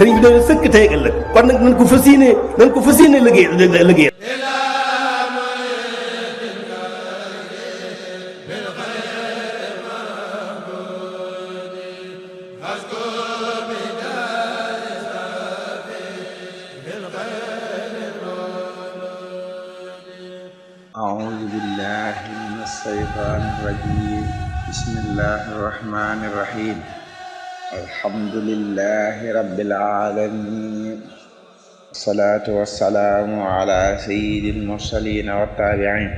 sëriñ bi doon sëkk tey ak ëllëg kon nag nañ ko fas yéene liggéey أعوذ بالله من الشيطان الرجيم بسم الله الرحمن الرحيم الحمد لله رب العالمين والصلاة والسلام على سيد المرسلين والتابعين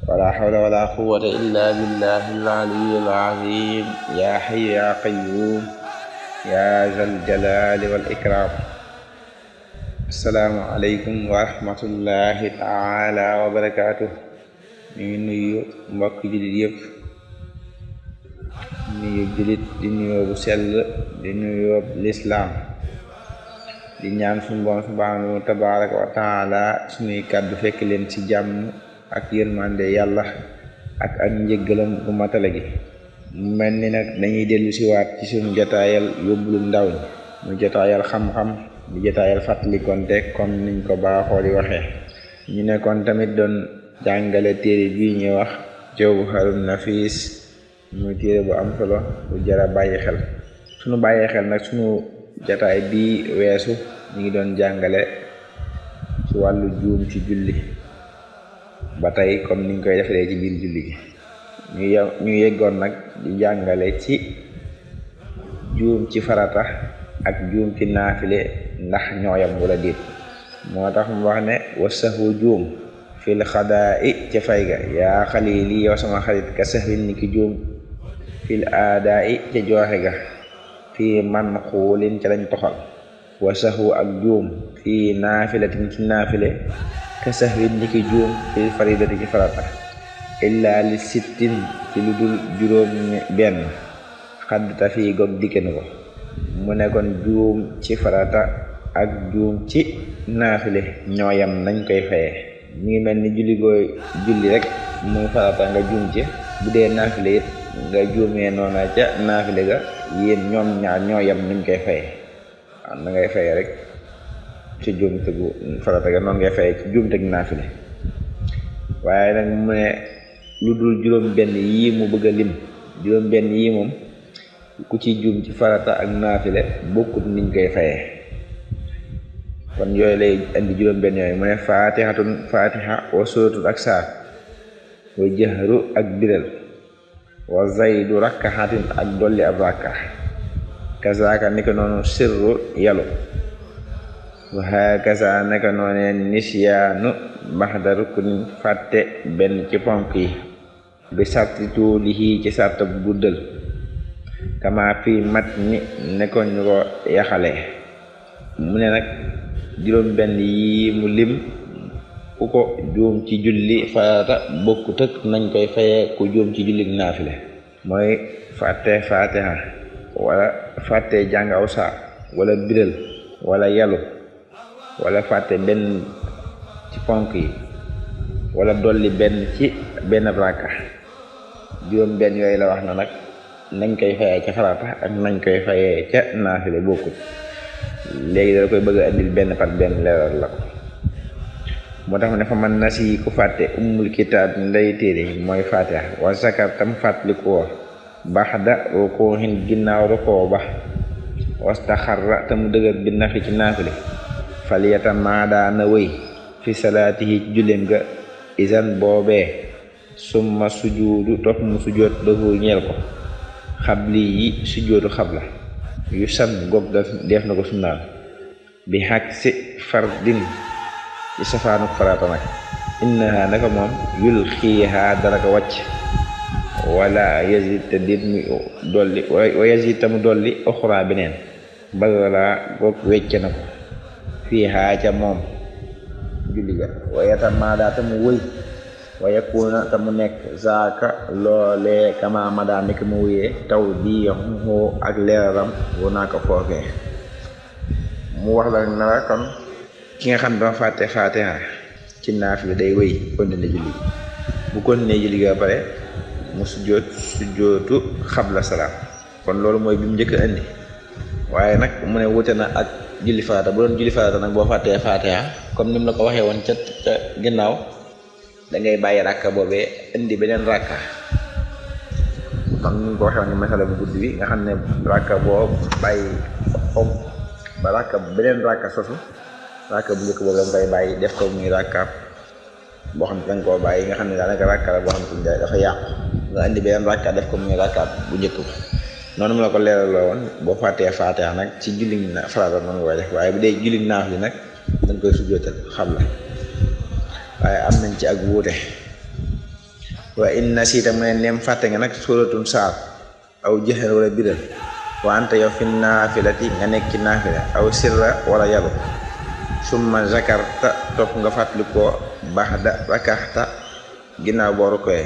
ولا حول ولا قوة إلا بالله العلي العظيم يا حي يا قيوم يا ذا الجلال والإكرام assalaamu aleykum wa rahmatullahi taala wa barakaatu. ñu ngi nuyu mbokk jullit yëpp, nuyu jullit di nuyoo bu sell di nuyoo lislaam di ñaan suñu Boroom subhaanahu tabaraka wa taala suñuy kàddu fekk leen ci jàmm ak yërmande yàlla ak njëggalam bu matale gi. mu mel ni nag dañuy dellu siwaat ci suñu jotaayal yóbbulu ndaw ñi mu jotaayal xam-xam di jotaayal fàttalikonte comme niñ ko baaxoo di waxee. ñu nekkoon tamit doon jàngale téere bii ñuy wax Jawharun Nafis, muy téere bu am solo bu jara bàyyi xel. suñu bàyyee xel nag suñu jotaay bii weesu ñu ngi doon jàngale ci wàllu juum ci julli ba tey comme niñ koy defaree ci biir julli gi. ñu yeggoon nag di jàngale ci juum ci farata ak juum ci naafile ndax ñooyam wala déet. moo tax mu wax ne wasahu juum fil xadaa'i ca fay ga yaa xalili yow sama xarit ka sahwin ni ki juum fil aadaa'i ca jooxe ga fii man xuulin ca lañ toxal. wasahu ak juum fii naafilatin ci naafile ka sahwin ni ki juum fil faridati ci farata illaa li sittin ci lu dul juróom benn xaddta fii gog dikke na ko. mu ne kon juum ci farata ak juum ci naafile ñooyam nañ koy fayee. ñu ngi mel ni julli rek muy farata nga juum ci, bu dee naafile it nga juumee noona ca naafile ga, yéen ñoom ñaar ñooyam nañ koy fayee. waaw na ngay fayee rek ci juum tegu farata ga noonu ngay fayee ci juum teg naafile. waaye nag mu ne lu dul juróom benn yii mu bëgg a lim, juróom benn yii moom ku ci juum ci farata ak naafile bokkut niñ koy fayee. kon yooyu lay andi juróom benn yooyu mu ne fatiha wa suratul ak saar wa jahru ak biral wa zaydu rakkaxatin ak dolli ab rakka kasaaka neka noonu sirru yalu wa hakaza neka noone nisyaanu baxda ruknin fàtte benn ci ponk yi bi sarti tuulihi ci sarta guddal kama fii mat ni nekkoon ñu ko yaxalee. mu ne nag juróom benn yi mu lim ku ko juum ci julli farata bokkut ak nañ koy fayee ku juum ci julli naafile. mooy fàtte fatiha wala fàtte jàng aw saar wala biral wala yalu wala fàtte benn ci ponk yi wala dolli benn ci benn raka. juróom benn yooyu la wax na nag nañ koy fayee ca farata ak nañ koy fayee ca naafile bokkut. léegi dala koy bëgg a andil benn par benn leeral la ko. moo tax mu ne fa man na si ku fàtte ummul kitaab nday téere mooy fatiha wa zakar tam fàttaliku woo baxda rukuhin ginnaaw rukoo ba wastaxarra tam dëgër bi nafi ci naafile faliyata maadaa na wëy fi salaatihi ci julleem ga isan boobee summa sujuudu topp mu sujoot dafa ñeel ko xabli yi sujoodu xabla yu san goog def na ko sunnaal bi xaq si fardin ci safaanu farata nag innaha naka moom yul xiiha dara ko wàcc wala yazid te dit mu dolli wa yazid te mu dolli oxra beneen balala goog wecce na ko fii haa ca moom julli ga wayata maadaa te mu wëy wa yakuna te mu nekk zaaka loolee kama madaa nekk mu wuyee taw di xoo ak leeraram wu naa ko foofee. mu wax la na la kon ki nga xam dama fàtte fatiha ci naafila day wëy continuer julli bu continuer julli ga pare mu sujjootu xabla salaam. kon loolu mooy bi mu njëkk a indi waaye nag mu ne wute na ak julli farata. bu doon julli farata nag boo fàttee Faatiha comme ni mu la ko waxee woon ca ginnaaw da ngay bàyyi rakka boobee indi beneen rakka comme ni mu ko waxee woon ni masala bu gudd bi nga xam ne rakka boo bàyyi xom ba rakka beneen rakka sosu rakka bu njëkk boobu da nga koy bàyyi def ko muy rakka boo xam ne da nga koo bàyyi nga xam ne daanaka rakka la boo xam ne dafa yàqu nga indi beneen rakka def ko muy rakka bu njëkk ba noonu mu la ko leeraloo woon boo fàttee Faatiha nag ci julli farata noonu nga koy def waaye bu dee julli naafila nag dañ koy sujjóotal xam la waaye am nañ ci ak wuute. wa in nasiita mu ne neem fàtte nga nag sóoratun saar aw jëxër wala biral wa anta yow fi naafilati nga nekk ci naafila aw sirra wala yalu summa zakarta topp nga fàttali ko baxda rakaxta ginnaaw boo rukkooyee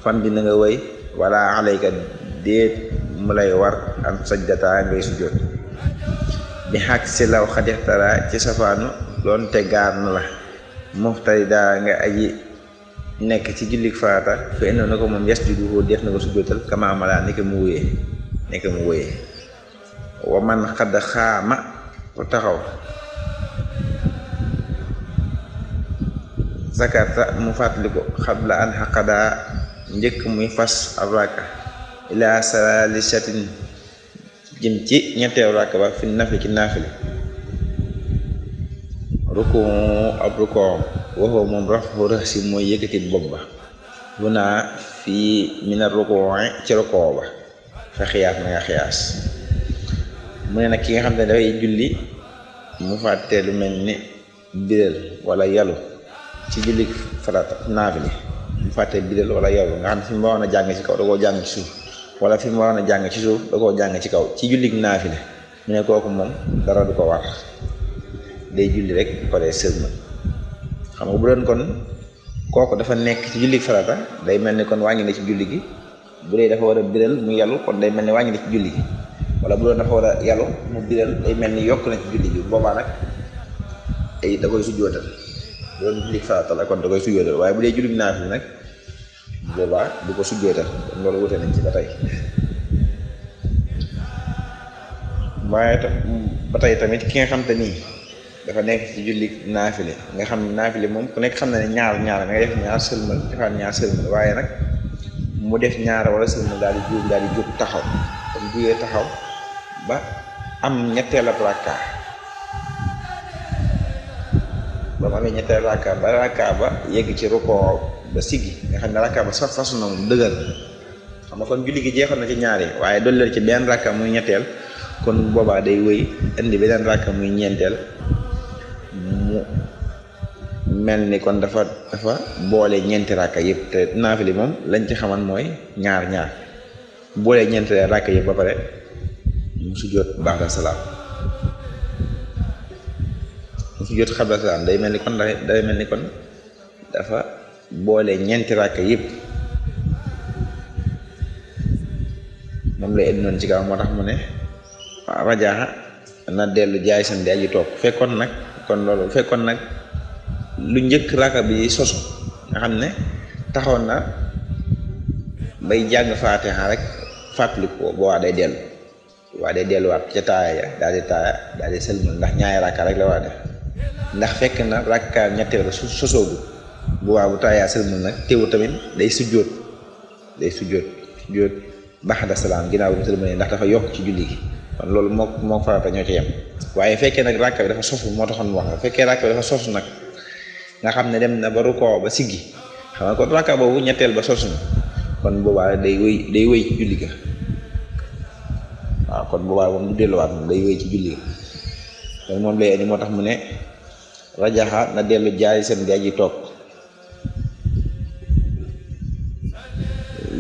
fam bi na nga wëy wala alayka déet mu lay war am sajdata ngay sujjóot bi xaq si law xadixtara ci safaanu doonte gaar na la muftari daa nga aji nekk ci jullik farata fa indoon na ko moom yes judu def na ko sujjóotal kama amala nekk mu wóyee wa man xadd xaama ku taxaw zakarta mu fàttali ko xabla an xaqadaa njëkk muy fas ab raka ila salisatin jëm ci ñetteelu raka ba fi nafli ci naafili ruku ab rukoom waxoo moom rafu rësi mooy yëkkati bopp ba bu naa fii mina rukoo ci rukoo ba fa xiyaas na nga xiyaas mu ne nag ki nga xam ne dafay julli mu fàtte lu mel ni biral wala yalu ci julli farata naafili mu fàtte biral wala yalu nga xam ne fi mu waroon a jàng ci kaw da koo jàng ci suuf wala fi mu waroon a jàng ci suuf da koo jàng ci kaw ci julli naafili mu ne kooku moom dara du ko war day julli rek paree sëlmal xam nga bu doon kon kooku dafa nekk ci julli farata day mel ni kon wàññi na ci julli gi bu dee dafa war a biral mu yalu kon day mel ni wàññi na ci julli gi wala bu doon dafa war a yalu mu biral day mel ni yokk na ci julli gi boobaa nag ay da koy sujjóotal bu doon julli farata la kon da koy sujjóotal waaye bu dee julli naafila nag boobaa du ko sujjóotal kon loolu wute nañ ci ba tey waaye ba tey tamit ki nga xam te nii dafa nekk ci julli naafile nga xam ne naafile moom ku nekk xam na ne ñaar nga def ñaar sëlmal defaat ñaar sëlmal waaye nag mu def ñaar wala sëlmal daal di jóg taxaw comme jugee taxaw ba am ñetteel ab rakka ba mu amee ñetteel rakka ba yegg ci rukoo ba siggi nga xam ne rakka ba sax façon na mu dëgër xam nga kon julli gi jeexoon na ci ñaar yi waaye dolli ci benn rakka muy ñetteel kon boobaa day wëy indi beneen rakka muy ñeenteel mu mel ni kon dafa boole ñeenti rakka yëpp te naafili moom lañ ci xaman mooy ñaar boole ñeenti rakka yëpp ba pare mu sujjóot ba'da salaam mu sujjóot xabla salaam day mel ni kon dafa boole ñeenti rakka yëpp moom lay indi noonu ci kaw moo tax mu ne rajaaxa na dellu jaay seen di aji toog fekkoon nag lu njëkk rakka bi sosu nga xam ne taxoon na bay jàng Faatiha rek fàttali ko boobaa day delluwaat ca taaya daal di sëlmal ndax ñaari rakka rek la waa def ndax fekk na rakka ñetteel la sosoogu boobaa bu taayaa sëlmal nag teewu tamit day sujjóot ba'da salaam ginnaaw bu mu sëlmalee ndax dafa yokk ci julli gi kon loolu moo farata ñoo ci yem waaye fekkee nag rakka bi dafa sosu moo taxoon mu wax la fekkee rakka bi dafa sosu nag nga xam ne dem na ba rukoo ba siggi xam nga kon rakka boobu ñetteel ba sosu na kon boobaa day wéy ci julli ga waaw kon boobaa moom du delluwaat moom day wéy ci julli ga kon moom lay indi moo tax mu ne rajaxa na dellu jaay seen gaaj yi toog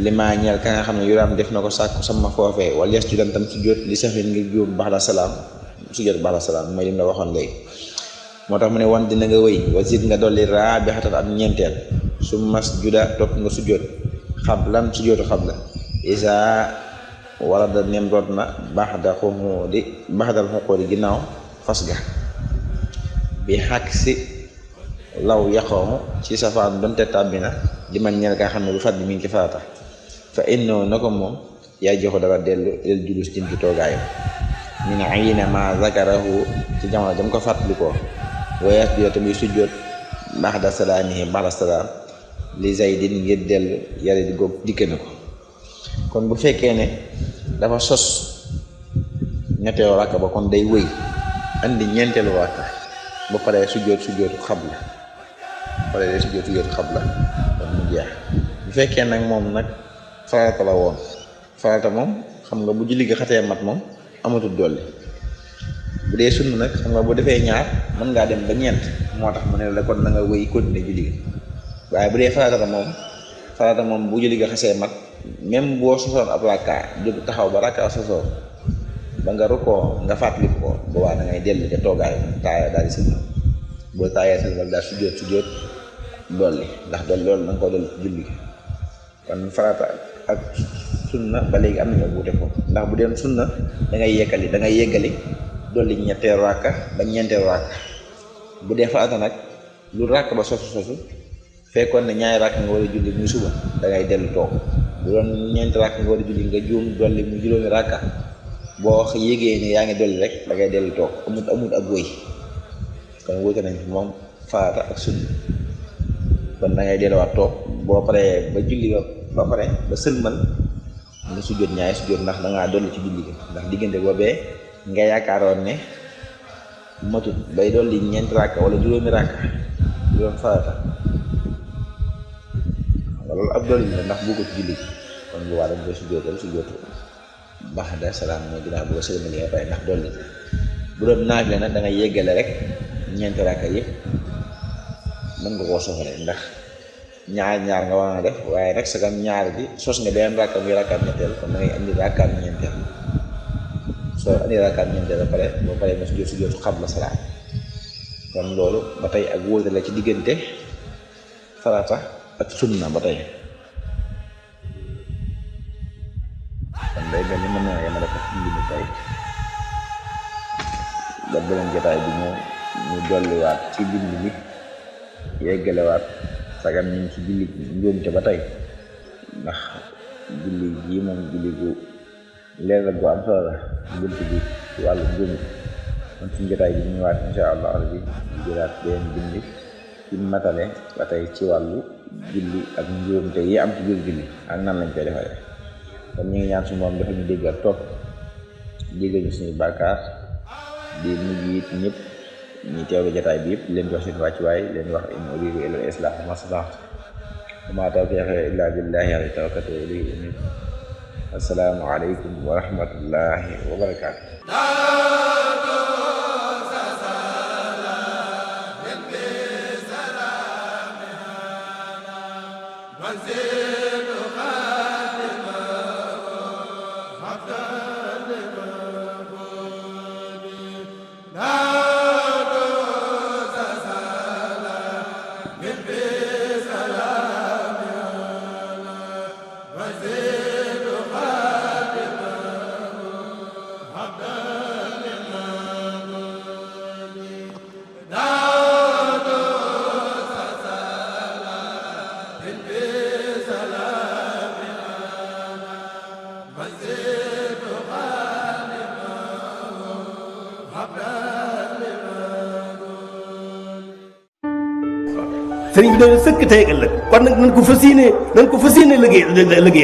limaa ñeel ka nga xam ne yuraam def na ko sàkku sama foofee wala yes ju dan tam sujjóot li safin ngir juum ba'da salaam sujjóot ba'da salaam mooy lim la waxoon léegi moo tax mu ne wan dina nga wëy wasit nga dolli raabixatan ak ñeenteel su mas juda topp nga sujjóot xablan sujjóotu xabla isa wala da nem root na baxdal xuquudi ginnaaw fas ga bi xàkk si law yaqoomu ci safaan donte tàbbi na di man ñeel ka xam ne bu fàddi mi ngi ci farata fa innoo na ko moom yaay joxu dara dellu julus jëm ci toogaayam min ayna ma zakarahu ci jamono jam ko fàttalikoo wayas dio tamit sujjóot baxda salaamihi baxda salaam li Zaydin ngir dellu yare di góob dikke na ko. kon bu fekkee ne dafa sos ñetteelu ràkka ba kon day wëy andi ñeenteelu ràkka ba pare sujjóot xabla kon mu jeex. bu fekkee nag moom nag farata la woon, farata moom xam nga bu julli gi xatee mat moom amatul dolli. bu dee sunna nag xam nga bu defee ñaar mën ngaa dem ba ñeent, moo tax mu ne la kon na nga wëy continuer julli gi. waaye bu dee farata moom bu julli gi xasee mat, même boo sosoon ab rakka jóg taxaw ba rakka sosoo ba nga rukkoo nga fàttaliku ko boobaa da ngay dellu ca toogaay taaya daal di sëlmal. boo taayee sëlmal daal sujjóot dolli, ndax dolli loolu da nga ko dolli ci julli gi. kon farata ak sunna ba léegi am nañu wuute ko, ndax bu dee sunna da ngay yeggali dolli ñetteelu rakka ba ñeenteelu rakka. bu dee farata nag lu rakk ba sosu fekkoon ne ñaari rakk nga war a julli muy suba da ngay dellu toog. bu doon ñeenti rakk nga war a julli nga juum dolli mu juróomi rakka, boo yégee ne yaa ngi dolli rek da ngay dellu toog, amut ak wëy. kon wuute nañ fi moom farata ak sunna. kon da ngay delluwaat toog boo paree ba julli ba pare ba sëlmal nga sujjóot ñaari sujjóot, ndax da ngaa dolli ci julli gi. ndax diggante boobee nga yaakaaroon ne matut bay dolli ñeenti rakka wala juróomi rakka du doon farata, loolu ab dolli la ndax bu ko ci julli gi. kon bu waa dañ koy sujjóotu baxda salaam mooy ginnaaw bu ko sëlmalee pare ndax dolli. bu doon naafile nag da ngay yeggale rek ñeenti rakka yëpp mën nga koo soxale, ndax ñaar nga war a def. waaye nag sagam ñaar bi sos nga beneen rakka muy rakkaam ñetteel, kon da ngay indi rakkaam ñeenteel. soo indi rakkaam ñeenteel ba pare boo paree nga sujjóotu xabla salaam. kon loolu ba tey ak wóote la ci diggante farata ak sunna ba tey. kon day mel ni mën na yemale ko indi ni tey ba beneen jotaay bi ñu dolliwaat ci bind mi yeggalewaat sagam ñu ngi ci julli njuumte ba tey, ndax julli gii moom julli gu leer la gu am solo la bunt bi ci wàllu njuumte. kon suñu jotaay bi ñu ñëwaat insha allah rabbi di jëlaat beneen bind ci matale ba tey ci wàllu julli ak njuumte yi am ci biir julli ak nan lañ koy defaree. kon ñu ngi ñaan suñu moom dafa ñu dégg ak topp, jéggal ñu suñu bàkkaar, di nuyu it ñëpp ñi teewlu jotaay bi yëpp leen jox seen wàccuwaay, leen wax in uriidu illal islaaha mastata'tu wa maa tawfiiqii illaa billaahi alayhi tawakkaltu wa ilayhi uniib. assalaamu aleykum wa rahmatullaahi wa barakaatuh. sëriñ bi doon sëkk tey ëllëg kon nag nañ ko fas yéene liggéey